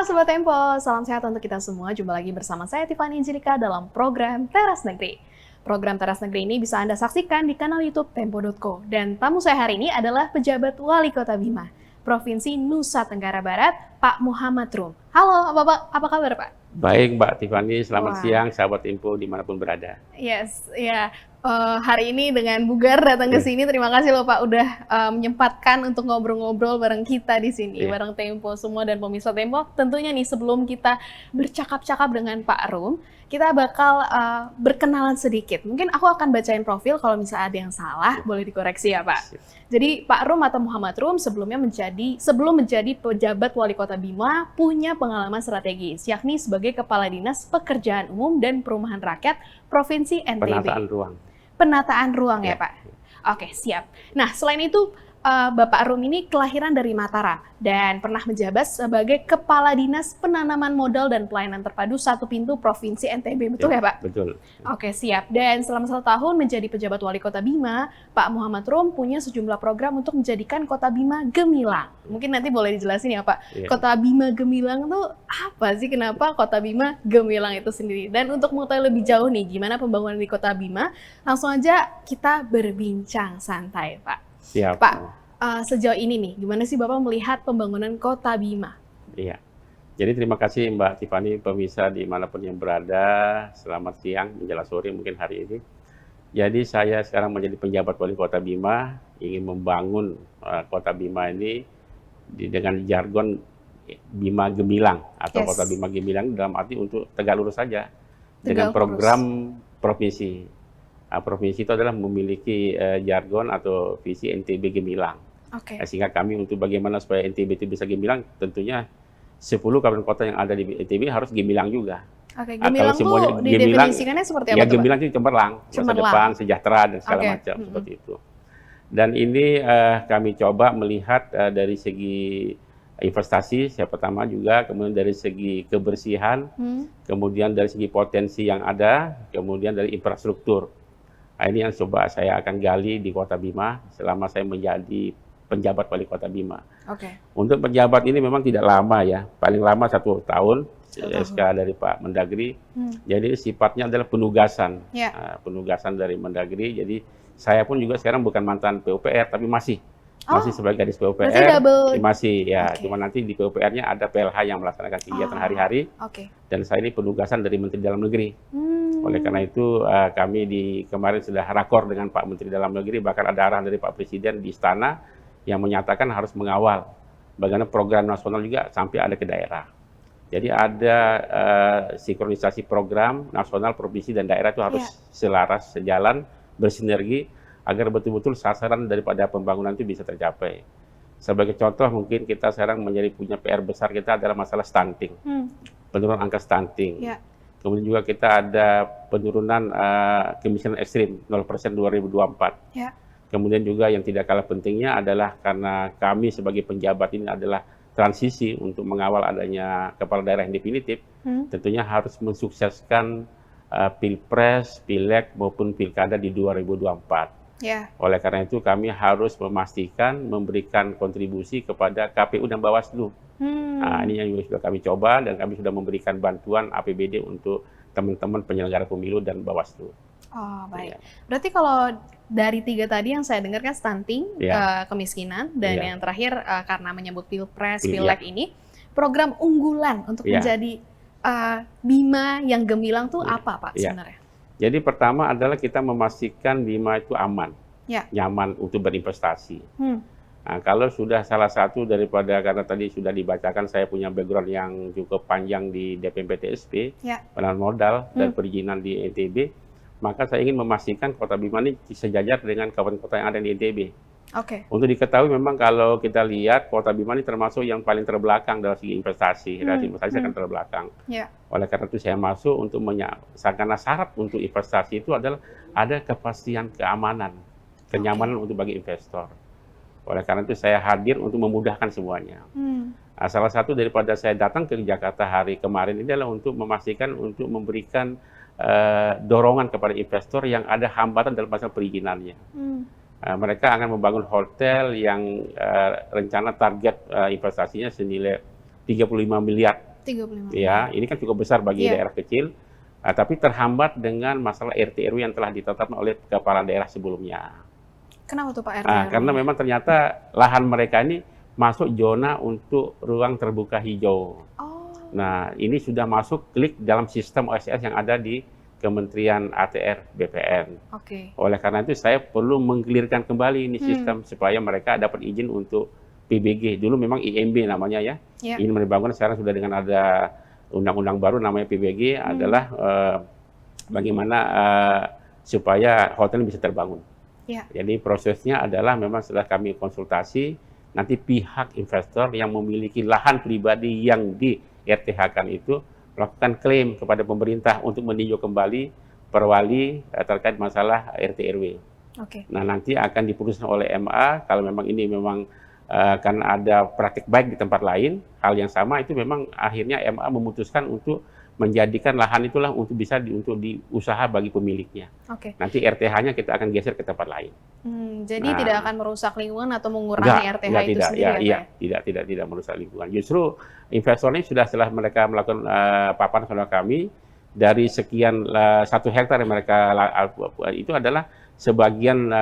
Halo Sobat Tempo, salam sehat untuk kita semua. Jumpa lagi bersama saya Tiffany Angelika dalam program Teras Negeri. Program Teras Negeri ini bisa Anda saksikan di kanal YouTube Tempo.co. Dan tamu saya hari ini adalah pejabat Wali Kota Bima, Provinsi Nusa Tenggara Barat, Pak Muhammad Rum. Halo, apa kabar Pak? Baik Mbak Tiffany, selamat siang sahabat Tempo dimanapun berada. Yes, ya. Hari ini dengan bugar datang ke sini. Terima kasih loh Pak udah menyempatkan untuk ngobrol-ngobrol bareng kita di sini, bareng Tempo semua dan pemirsa Tempo. Tentunya nih sebelum kita bercakap-cakap dengan Pak Rum, kita bakal berkenalan sedikit. Mungkin aku akan bacain profil, kalau misalnya ada yang salah boleh dikoreksi ya Pak. Jadi Pak Rum atau Muhammad Rum sebelum menjadi pejabat Wali Kota Bima punya pengalaman strategis, yakni sebagai Kepala Dinas Pekerjaan Umum dan Perumahan Rakyat Provinsi NTB. Penataan ruang ya Pak? Oke, siap. Nah, selain itu, Bapak Rum ini kelahiran dari Mataram dan pernah menjabat sebagai Kepala Dinas Penanaman Modal dan Pelayanan Terpadu Satu Pintu Provinsi NTB, betul ya Pak? Betul. Oke, siap. Dan selama 1 tahun menjadi pejabat Wali Kota Bima, Pak Muhammad Rum punya sejumlah program untuk menjadikan Kota Bima gemilang. Mungkin nanti boleh dijelasin ya Pak, Kota Bima gemilang itu apa sih? Kenapa Kota Bima gemilang itu sendiri? Dan untuk mengetahui lebih jauh nih, gimana pembangunan di Kota Bima, langsung aja kita berbincang santai Pak. Siap. Pak, sejauh ini nih, gimana sih Bapak melihat pembangunan Kota Bima? Iya. Jadi terima kasih Mbak Tiffany, pemirsa dimanapun yang berada. Selamat siang, menjelang sore mungkin hari ini. Jadi saya sekarang menjadi penjabat Wali Kota Bima, ingin membangun Kota Bima ini dengan jargon Bima Gemilang atau Kota Bima Gemilang dalam arti untuk tegak lurus saja dengan program provinsi. Provinsi itu adalah memiliki jargon atau visi NTB Gemilang. Sehingga kami untuk bagaimana supaya NTB itu bisa gemilang, tentunya 10 kabupaten kota yang ada di NTB harus gemilang juga. Gemilang itu didefinisikannya seperti apa? Ya, gemilang itu cemerlang, masa depan, sejahtera, dan segala macam seperti itu. Dan ini kami coba melihat dari segi investasi, yang pertama juga, kemudian dari segi kebersihan, kemudian dari segi potensi yang ada, kemudian dari infrastruktur. Ini yang coba saya akan gali di Kota Bima selama saya menjadi penjabat Wali Kota Bima. Untuk penjabat ini memang tidak lama ya, paling lama 1 tahun, SK dari Pak Mendagri. Jadi sifatnya adalah penugasan, penugasan dari Mendagri. Jadi saya pun juga sekarang bukan mantan PUPR, tapi masih sebagai gadis PUPR. Masih ya, cuma nanti di PUPR-nya ada PLH yang melaksanakan kegiatan hari-hari. Dan saya ini penugasan dari Menteri Dalam Negeri. Oleh karena itu kami kemarin sudah rakor dengan Pak Menteri Dalam Negeri, bahkan ada arahan dari Pak Presiden di Istana yang menyatakan harus mengawal bagaimana program nasional juga sampai ada ke daerah. Jadi ada sinkronisasi program nasional, provinsi, dan daerah itu harus selaras, sejalan, bersinergi agar betul-betul sasaran daripada pembangunan itu bisa tercapai. Sebagai contoh mungkin kita sekarang punya PR besar kita adalah masalah stunting, penurunan angka stunting. Kemudian juga kita ada penurunan kemiskinan ekstrim 0% 2024. Kemudian juga yang tidak kalah pentingnya adalah karena kami sebagai penjabat ini adalah transisi untuk mengawal adanya kepala daerah yang definitif, tentunya harus mensukseskan Pilpres, Pileg maupun Pilkada di 2024. Oleh karena itu kami harus memastikan memberikan kontribusi kepada KPU dan Bawaslu. Nah, ini yang juga sudah kami coba dan kami sudah memberikan bantuan APBD untuk teman-teman penyelenggara pemilu dan Bawaslu. Oh, baik. Berarti kalau dari 3 tadi yang saya dengar kan stunting, kemiskinan, dan yang terakhir karena menyebut Pilpres, Pileg ini, program unggulan untuk menjadi Bima yang gemilang tuh apa Pak sebenarnya? Jadi pertama adalah kita memastikan Bima itu aman, nyaman untuk berinvestasi. Nah, kalau sudah salah satu daripada, karena tadi sudah dibacakan saya punya background yang cukup panjang di DPMPTSP, penanaman modal dan perizinan di NTB, maka saya ingin memastikan Kota Bima ini sejajar dengan kawasan kota yang ada di NTB. Untuk diketahui memang kalau kita lihat Kota Bima ini termasuk yang paling terbelakang dalam segi investasi, investasi akan terbelakang. Oleh karena itu saya masuk untuk karena syarat untuk investasi itu adalah ada kepastian keamanan, kenyamanan untuk bagi investor. Oleh karena itu saya hadir untuk memudahkan semuanya. Nah, salah satu daripada saya datang ke Jakarta hari kemarin ini adalah untuk memastikan untuk memberikan dorongan kepada investor yang ada hambatan dalam masalah perizinannya. Mereka akan membangun hotel yang rencana target investasinya senilai 35 miliar 35 Ya, ini kan cukup besar bagi Iya. daerah kecil, tapi terhambat dengan masalah RT RW yang telah ditetapkan oleh kepala daerah sebelumnya. Kenapa tuh Pak RT Karena RW-nya? memang ternyata lahan mereka ini masuk zona untuk ruang terbuka hijau. Oh, Nah, ini sudah masuk klik dalam sistem OSS yang ada di Kementerian ATR BPN. oke. Oleh karena itu saya perlu menggelirkan kembali ini sistem supaya mereka dapat izin untuk PBG. Dulu memang IMB namanya ya. Ya. Ini dibangun sekarang sudah dengan ada undang-undang baru namanya PBG adalah bagaimana supaya hotel bisa terbangun. Ya. Jadi prosesnya adalah memang setelah kami konsultasi, nanti pihak investor yang memiliki lahan pribadi yang di RTH-kan itu melakukan klaim kepada pemerintah untuk meninjau kembali perwali terkait masalah RT RW. Oke. Nah, nanti akan diputuskan oleh MA kalau memang ini memang kan ada praktik baik di tempat lain, hal yang sama itu memang akhirnya MA memutuskan untuk menjadikan lahan itulah untuk bisa untuk diusaha bagi pemiliknya. Oke. Nanti RTH-nya kita akan geser ke tempat lain. Jadi Nah, tidak akan merusak lingkungan atau mengurangi RTH itu tidak, sendiri ya, ya, Pak? tidak merusak lingkungan. Justru investor ini sudah setelah mereka melakukan paparan sama kami dari sekian 1 hektar yang mereka itu adalah sebagian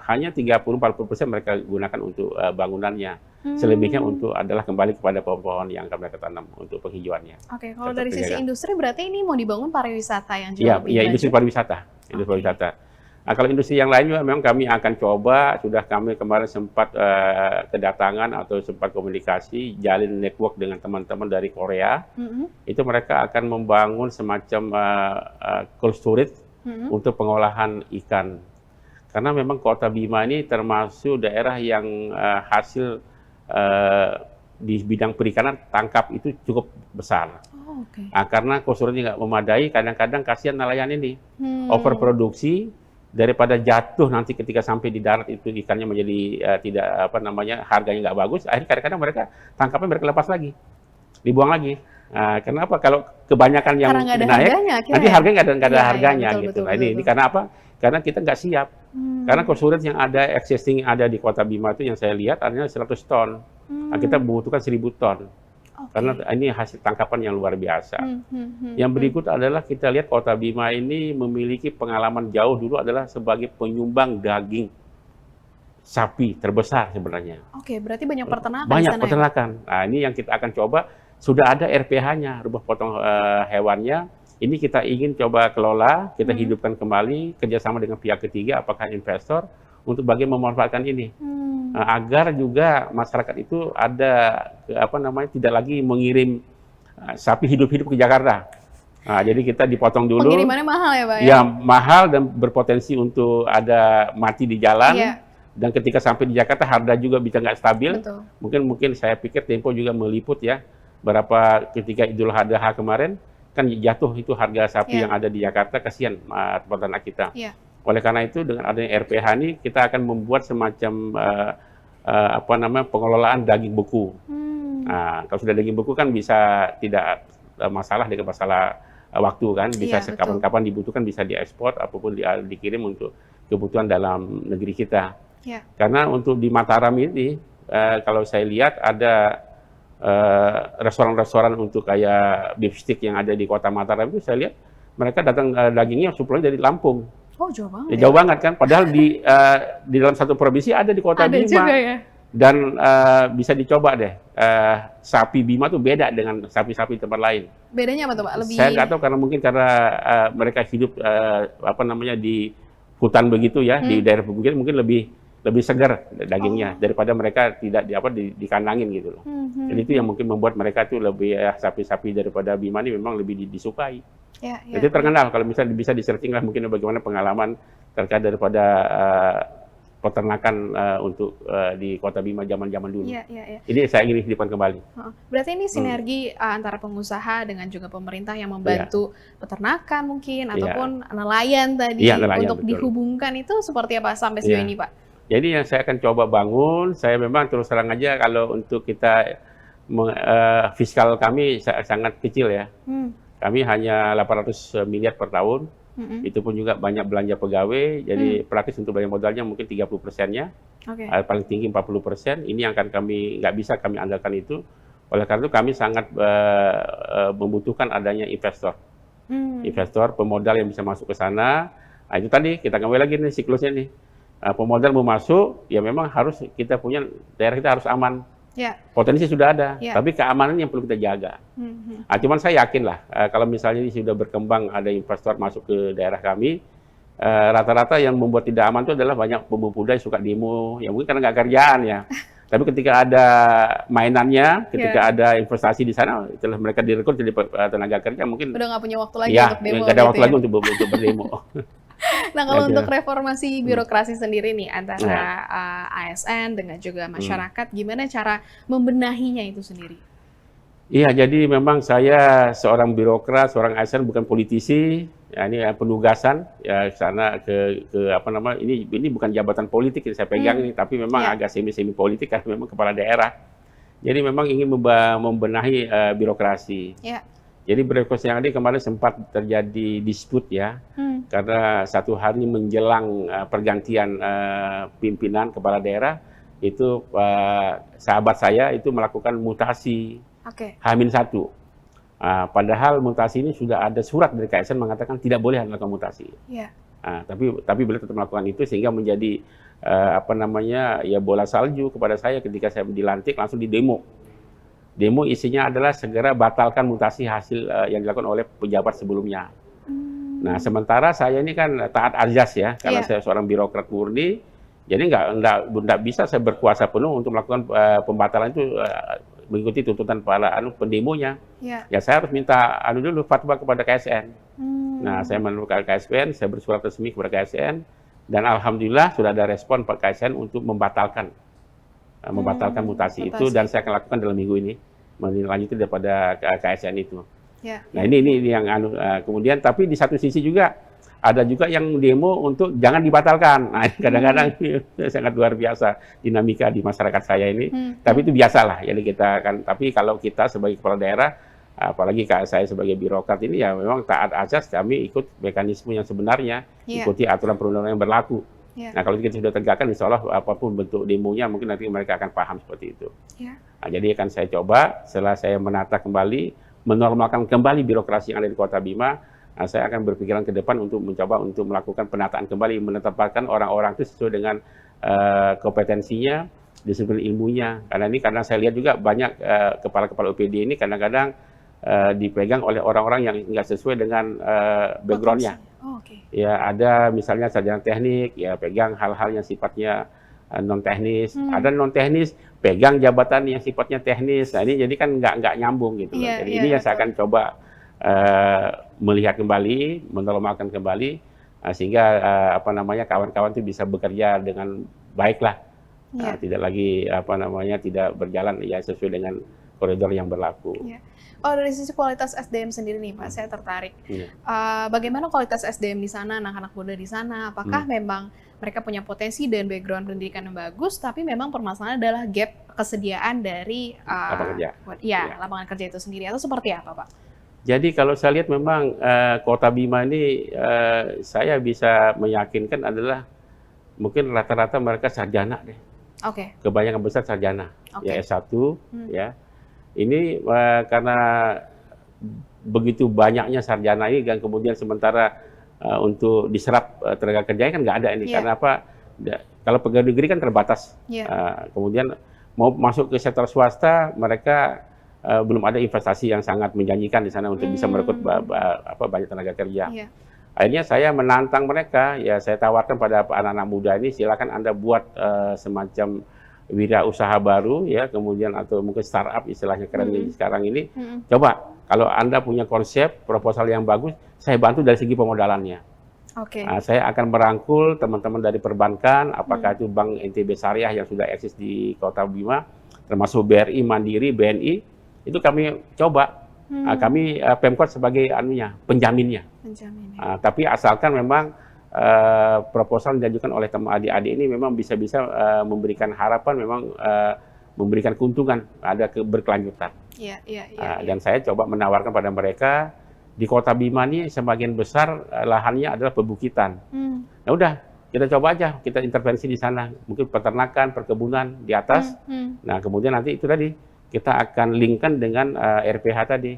hanya 30-40% mereka gunakan untuk bangunannya. Selebihnya untuk adalah kembali kepada pohon-pohon yang akan mereka tanam untuk penghijauannya. Oke, kalau Tetap dari sisi dijaga. industri berarti ini mau dibangun pariwisata yang jauh Iya, lebih iya, industri maju? pariwisata. Industri pariwisata. Nah, kalau industri yang lain juga memang kami akan coba, sudah kami kemarin sempat kedatangan atau sempat komunikasi, jalin network dengan teman-teman dari Korea. Itu mereka akan membangun semacam cold storage untuk pengolahan ikan. Karena memang Kota Bima ini termasuk daerah yang hasil di bidang perikanan tangkap itu cukup besar. Oh, oke. Karena cold storage nggak memadai, kadang-kadang kasihan nelayan ini. Overproduksi, daripada jatuh nanti ketika sampai di darat itu ikannya menjadi tidak harganya nggak bagus, akhirnya kadang-kadang mereka tangkapnya mereka lepas lagi, dibuang lagi. Kenapa? Kalau kebanyakan yang Karena nggak ada naik, harganya, akhirnya nanti ya? harganya nggak ada Iya, harganya betul, gitu. betul, Nah, ini betul. karena apa? Karena kita nggak siap. Karena cold storage yang ada existing ada di Kota Bima itu yang saya lihat adalah 100 ton. Nah, kita membutuhkan 1000 ton. Oke. Karena ini hasil tangkapan yang luar biasa. Yang berikut adalah kita lihat Kota Bima ini memiliki pengalaman jauh dulu adalah sebagai penyumbang daging sapi terbesar sebenarnya. Oke, berarti banyak peternakan di Banyak sana ya? peternakan. Nah, ini yang kita akan coba. Sudah ada RPH-nya, rumah potong hewannya. Ini kita ingin coba kelola, kita hidupkan kembali, kerjasama dengan pihak ketiga, apakah investor, untuk bagaimana memanfaatkan ini. Agar juga masyarakat itu ada tidak lagi mengirim sapi hidup-hidup ke Jakarta. Nah, jadi kita dipotong dulu. Pengirimannya mahal ya Pak ya? Ya, mahal dan berpotensi untuk ada mati di jalan. Iya. Dan ketika sampai di Jakarta harga juga bisa nggak stabil. Betul. Mungkin saya pikir Tempo juga meliput ya, berapa ketika Idul Adha kemarin kan jatuh itu harga sapi yang ada di Jakarta, kasihan peternak kita. Iya. Oleh karena itu dengan adanya RPH ini kita akan membuat semacam pengelolaan daging beku. Nah, kalau sudah daging beku kan bisa tidak masalah dengan masalah waktu kan, bisa Iya, kapan-kapan dibutuhkan bisa diekspor apapun dikirim untuk kebutuhan dalam negeri kita. Iya. Karena untuk di Mataram ini kalau saya lihat ada restoran-restoran untuk kayak beef stick yang ada di Kota Mataram itu saya lihat mereka datang dagingnya supply dari Lampung. Oh, jauh banget Ya, ya? jauh banget kan, padahal di dalam satu provinsi ada di Kota Ada Bima. juga ya? Dan bisa dicoba deh, sapi Bima tuh beda dengan sapi-sapi tempat lain. Bedanya apa tuh Pak? Lebih... Saya nggak tahu karena mungkin karena mereka hidup di hutan begitu ya, di daerah pegunungan mungkin lebih segar dagingnya daripada mereka tidak dikandangin gitu loh. Jadi itu yang mungkin membuat mereka tuh lebih sapi-sapi daripada Bima ini memang lebih disukai. Ya, Jadi terkenal kalau misalnya bisa di-searching lah mungkin bagaimana pengalaman terkait daripada peternakan untuk di Kota Bima zaman-zaman dulu. Iya, iya, iya. Ini saya ingin hidupkan kembali. Berarti ini sinergi antara pengusaha dengan juga pemerintah yang membantu peternakan mungkin ataupun nelayan tadi Iya, nelayan, untuk betul. dihubungkan itu seperti apa sampai sejauh Iya. ini Pak? Jadi yang saya akan coba bangun, saya memang terus terang aja kalau untuk kita fiskal kami sangat kecil ya. Kami hanya 800 miliar per tahun. Itu pun juga banyak belanja pegawai, jadi praktis untuk belanja modalnya mungkin 30%-nya, Oke. paling tinggi 40%. Ini yang akan nggak bisa kami andalkan itu Oleh karena itu kami sangat membutuhkan adanya investor. Investor, pemodal yang bisa masuk ke sana. Nah, itu tadi kita kembali lagi nih siklusnya nih. Pemodal mau masuk, ya memang harus kita punya daerah kita harus aman. Ya. Potensi sudah ada, tapi keamanan yang perlu kita jaga. Cuman saya yakin lah, kalau misalnya ini sudah berkembang, ada investor masuk ke daerah kami, rata-rata yang membuat tidak aman itu adalah banyak pemuda yang suka demo, ya mungkin karena nggak kerjaan ya. Tapi ketika ada mainannya, ketika ada investasi di sana, setelah mereka direkrut jadi tenaga kerja, mungkin udah nggak punya waktu lagi untuk demo. Nggak ada waktu lagi untuk berdemo. Nah, kalau untuk reformasi birokrasi sendiri nih antara ASN dengan juga masyarakat, gimana cara membenahinya itu sendiri? Iya, jadi memang saya seorang birokrat, seorang ASN, bukan politisi. Ya, ini penugasan ya sana ke apa namanya, ini bukan jabatan politik yang saya pegang ini, tapi memang agak semi politik karena memang kepala daerah. Jadi memang ingin membenahi birokrasi. Jadi birokrasi yang ada kemarin sempat terjadi disput ya, karena satu hari menjelang pergantian pimpinan kepala daerah itu sahabat saya itu melakukan mutasi H-1. Padahal mutasi ini sudah ada surat dari KSN mengatakan tidak boleh melakukan mutasi. Tapi beliau tetap melakukan itu sehingga menjadi apa namanya ya bola salju kepada saya ketika saya dilantik langsung di demo. Demo isinya adalah segera batalkan mutasi hasil yang dilakukan oleh pejabat sebelumnya. Nah, sementara saya ini kan taat azas ya, karena saya seorang birokrat murni, jadi nggak bisa saya berkuasa penuh untuk melakukan pembatalan itu mengikuti tuntutan para pendemonya. Ya saya harus minta dulu fatwa kepada KSN. Nah, saya menemukan KSN, saya bersurat resmi kepada KSN, dan alhamdulillah sudah ada respon Pak KSN untuk membatalkan mutasi itu, dan saya akan lakukan dalam minggu ini melanjutkan daripada KSN itu. Nah ini yang kemudian tapi di satu sisi juga ada juga yang demo untuk jangan dibatalkan. Nah kadang-kadang sangat luar biasa dinamika di masyarakat saya ini. Tapi itu biasalah. Jadi kita kan, tapi kalau kita sebagai kepala daerah, apalagi saya sebagai birokrat ini ya memang taat azas, kami ikut mekanisme yang sebenarnya, ikuti aturan perundang-undangan yang berlaku. Nah kalau kita sudah tegakkan, insya Allah apapun bentuk demonya mungkin nanti mereka akan paham seperti itu. Nah, jadi akan saya coba setelah saya menata kembali, menormalkan kembali birokrasi yang ada di Kota Bima, saya akan berpikiran ke depan untuk mencoba untuk melakukan penataan kembali, menetapkan orang-orang itu sesuai dengan kompetensinya, disiplin ilmunya. Karena saya lihat juga banyak kepala-kepala UPD ini kadang-kadang dipegang oleh orang-orang yang nggak sesuai dengan background-nya. Ya ada misalnya sarjana teknik, ya pegang hal-hal yang sifatnya non teknis. Ada non teknis, pegang jabatan yang sifatnya teknis. Nah ini jadi kan nggak nyambung gitu. Jadi ini yang saya akan coba melihat kembali, menormalkan kembali, sehingga apa namanya kawan-kawan itu bisa bekerja dengan baik lah. Tidak lagi apa namanya tidak berjalan ya sesuai dengan koridor yang berlaku. Oh, dari sisi kualitas SDM sendiri nih Pak, saya tertarik. Bagaimana kualitas SDM di sana, anak-anak muda di sana? Apakah memang mereka punya potensi dan background pendidikan yang bagus, tapi memang permasalahan adalah gap kesediaan dari lapangan kerja itu sendiri, atau seperti apa Pak? Jadi kalau saya lihat memang Kota Bima ini saya bisa meyakinkan adalah mungkin rata-rata mereka sarjana deh. Kebanyakan besar sarjana, ya S1 ya. Ini karena begitu banyaknya sarjana ini dan kemudian sementara untuk diserap tenaga kerjanya kan nggak ada ini. Karena apa? Kalau pegawai negeri kan terbatas. Kemudian mau masuk ke sektor swasta, mereka belum ada investasi yang sangat menjanjikan di sana untuk bisa merekrut banyak tenaga kerja. Akhirnya saya menantang mereka, ya saya tawarkan pada anak-anak muda ini, silakan Anda buat semacam wirausaha baru ya, kemudian atau mungkin startup istilahnya keren sekarang ini. Coba kalau Anda punya konsep proposal yang bagus, saya bantu dari segi pemodalannya. Saya akan merangkul teman-teman dari perbankan, apakah itu Bank NTB Syariah yang sudah eksis di Kota Bima, termasuk BRI, Mandiri, BNI, itu kami coba. Kami Pemkot sebagai penjaminnya. Tapi asalkan memang proposal diajukan oleh teman adik-adik ini memang bisa-bisa memberikan harapan, memang memberikan keuntungan, ada berkelanjutan. Dan saya coba menawarkan pada mereka, di Kota Bima ini sebagian besar lahannya adalah perbukitan. Nah udah, kita coba aja, kita intervensi di sana, mungkin peternakan, perkebunan di atas. Nah kemudian nanti itu tadi, kita akan linkkan dengan RPH tadi,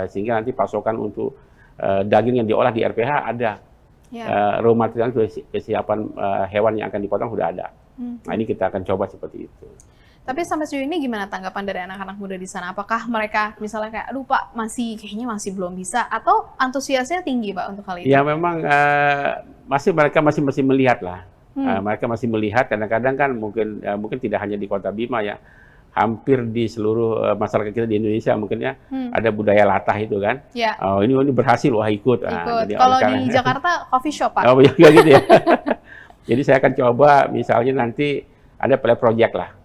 sehingga nanti pasokan untuk daging yang diolah di RPH ada. Raw material kesiapan hewan yang akan dipotong sudah ada. Nah, ini kita akan coba seperti itu. Tapi sampai sejauh ini gimana tanggapan dari anak-anak muda di sana? Apakah mereka misalnya kayak, aduh Pak, kayaknya masih belum bisa, atau antusiasnya tinggi Pak untuk hal itu? Ya memang mereka masih melihat lah. Mereka masih melihat, kadang-kadang kan mungkin tidak hanya di Kota Bima ya, hampir di seluruh masyarakat kita di Indonesia mungkin ya ada budaya latah itu kan. Oh ini berhasil, wah ikut. Kalau di Jakarta coffee shop Pak? Oh ya gitu ya. Jadi saya akan coba misalnya nanti ada pilot project lah.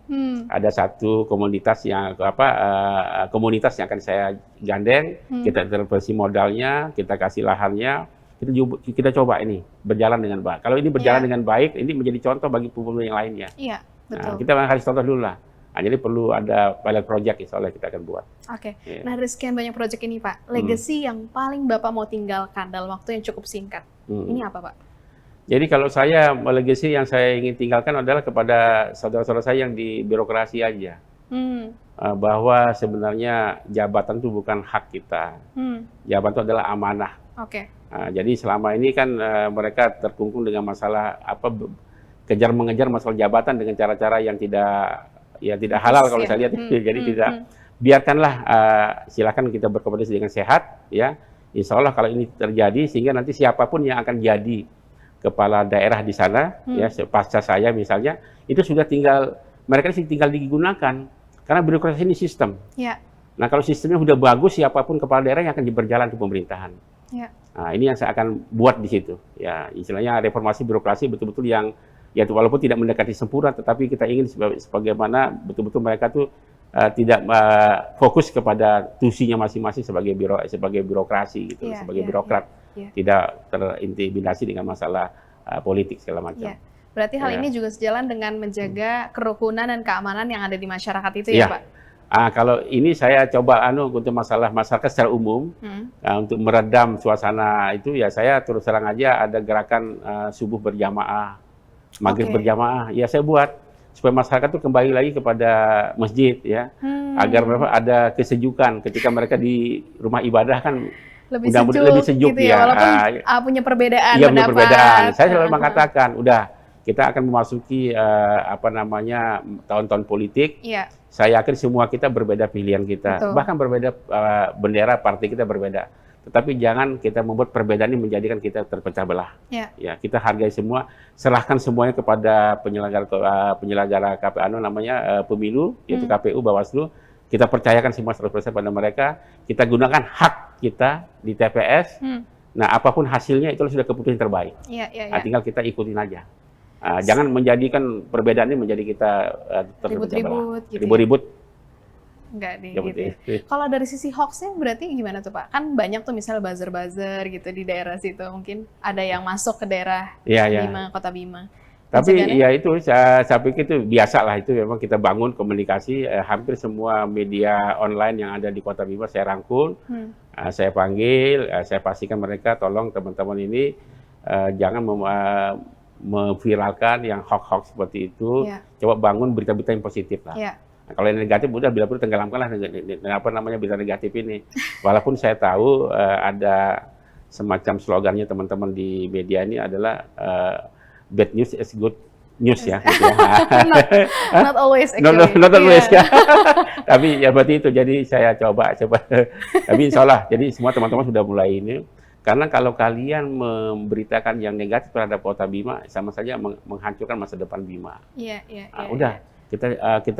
Ada satu komunitas yang komunitas yang akan saya gandeng, kita intervensi modalnya, kita kasih lahannya, kita coba ini berjalan dengan baik. Kalau ini berjalan dengan baik, ini menjadi contoh bagi pemulung yang lainnya. Iya, betul. Nah, kita harus contoh dulu lah. Nah, jadi perlu ada pilot project insya Allah kita akan buat. Oke. Nah dari sekian banyak project ini Pak, legacy yang paling Bapak mau tinggalkan dalam waktu yang cukup singkat, ini apa Pak? Jadi kalau saya, legacy yang saya ingin tinggalkan adalah kepada saudara-saudara saya yang di birokrasi aja. Bahwa sebenarnya jabatan itu bukan hak kita. Jabatan itu adalah amanah. Jadi selama ini kan mereka terkungkung dengan masalah kejar-mengejar masalah jabatan dengan cara-cara yang tidak halal kalau saya lihat. Jadi tidak, biarkanlah, silakan kita berkompetisi dengan sehat. Ya, insya Allah kalau ini terjadi, sehingga nanti siapapun yang akan jadi kepala daerah di sana, ya pasca saya misalnya, itu sudah mereka tinggal digunakan, karena birokrasi ini sistem. Nah kalau sistemnya sudah bagus, siapapun kepala daerah yang akan berjalan di pemerintahan. Nah ini yang saya akan buat di situ. Ya istilahnya reformasi birokrasi betul-betul yang, ya walaupun tidak mendekati sempurna, tetapi kita ingin sebagaimana betul-betul mereka tuh tidak fokus kepada tusinya masing-masing sebagai birokrasi gitu, sebagai birokrat. Tidak terintimidasi dengan masalah politik segala macam. Berarti hal ini juga sejalan dengan menjaga kerukunan dan keamanan yang ada di masyarakat itu ya Pak? Kalau ini saya coba untuk masalah masyarakat secara umum, untuk meredam suasana itu ya saya terus terang aja ada gerakan subuh berjamaah, maghrib berjamaah, ya saya buat supaya masyarakat itu kembali lagi kepada masjid ya, agar mereka ada kesejukan ketika mereka di rumah ibadah kan. Lebih sejuk gitu ya, walaupun punya perbedaan pendapat. Punya perbedaan. Saya selalu mengatakan, kita akan memasuki tahun-tahun politik. Saya yakin semua kita berbeda pilihan kita, bahkan berbeda bendera partai kita berbeda. Tetapi jangan kita membuat perbedaan ini menjadikan kita terpecah belah. Ya, kita hargai semua, serahkan semuanya kepada penyelenggara pemilu, yaitu KPU, Bawaslu. Kita percayakan semua 100% pada mereka, kita gunakan hak kita di TPS, nah apapun hasilnya itu sudah keputusan terbaik. Nah, tinggal kita ikutin aja. Jangan menjadikan perbedaan ini menjadi kita ribut-ribut. Enggak deh, gitu. Kalau dari sisi hoax-nya berarti gimana tuh Pak? Kan banyak tuh misalnya buzzer-buzzer gitu di daerah situ, mungkin ada yang masuk ke daerah Bima, Kota Bima. Tapi ya itu saya pikir itu biasa lah, itu memang kita bangun komunikasi, hampir semua media online yang ada di Kota Bima saya rangkul, saya panggil, saya pastikan mereka tolong teman-teman ini jangan memviralkan yang hoax-hoax seperti itu, coba bangun berita-berita yang positif lah. Nah, kalau yang negatif udah bila perlu tenggelamkanlah berita negatif ini. Walaupun saya tahu ada semacam slogannya teman-teman di media ini adalah bad news is good news ya. Gitu ya. Not always actually. Not always ya. Tapi ya berarti itu, jadi saya coba. Tapi insya Allah, jadi semua teman-teman sudah mulai ini. Karena kalau kalian memberitakan yang negatif terhadap Kota Bima, sama saja menghancurkan masa depan Bima. Udah. Kita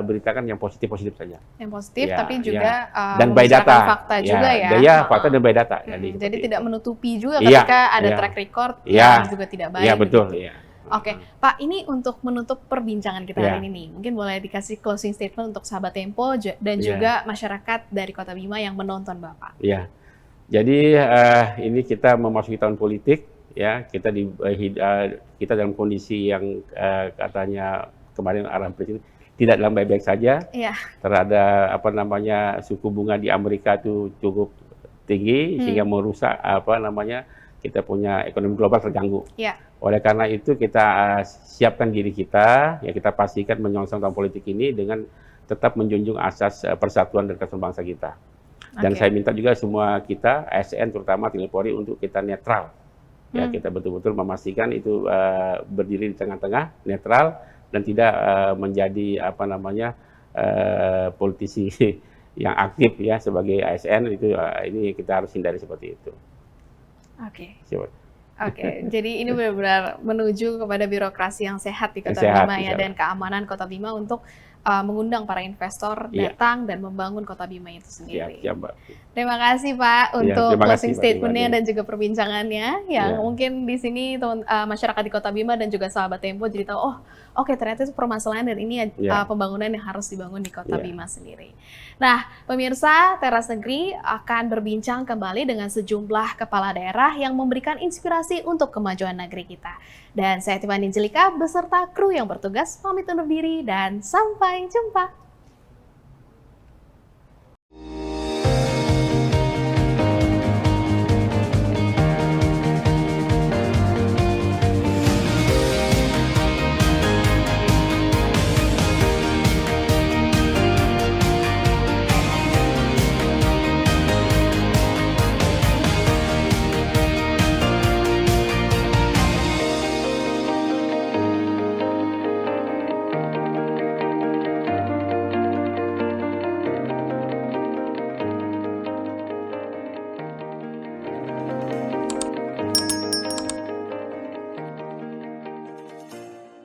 beritakan yang positif saja. Yang positif, tapi juga dan by data, fakta juga ya. Fakta dan by data. Jadi tidak menutupi juga ketika ada track record yang juga tidak baik. Iya betul. Gitu. Oke, Pak, ini untuk menutup perbincangan kita hari ini nih, mungkin boleh dikasih closing statement untuk sahabat Tempo dan juga masyarakat dari Kota Bima yang menonton Bapak. Iya. Jadi ini kita memasuki tahun politik, ya kita dalam kondisi yang katanya kemarin arahan Presiden tidak dalam baik-baik saja. Terhadap suku bunga di Amerika itu cukup tinggi sehingga merusak kita punya ekonomi global terganggu. Oleh karena itu kita siapkan diri kita, ya kita pastikan menyongsong tahun politik ini dengan tetap menjunjung asas persatuan dan kesatuan bangsa kita. Dan saya minta juga semua kita, ASN terutama TNI Polri, untuk kita netral. Ya, kita betul-betul memastikan itu berdiri di tengah-tengah, netral, dan tidak menjadi politisi yang aktif ya sebagai ASN itu. Ini kita harus hindari seperti itu. Oke. Jadi ini benar-benar menuju kepada birokrasi yang sehat di Kota Bima ya, dan keamanan Kota Bima untuk mengundang para investor datang dan membangun Kota Bima itu sendiri. Terima kasih Pak untuk closing statement-nya dan juga perbincangannya yang mungkin di sini masyarakat di Kota Bima dan juga sahabat Tempo jadi tahu, oke, ternyata itu permasalahan dan ini pembangunan yang harus dibangun di Kota Bima sendiri. Nah, pemirsa, Teras Negeri akan berbincang kembali dengan sejumlah kepala daerah yang memberikan inspirasi untuk kemajuan negeri kita. Dan saya Tiffany Angelika beserta kru yang bertugas pamit undur diri dan sampai jumpa.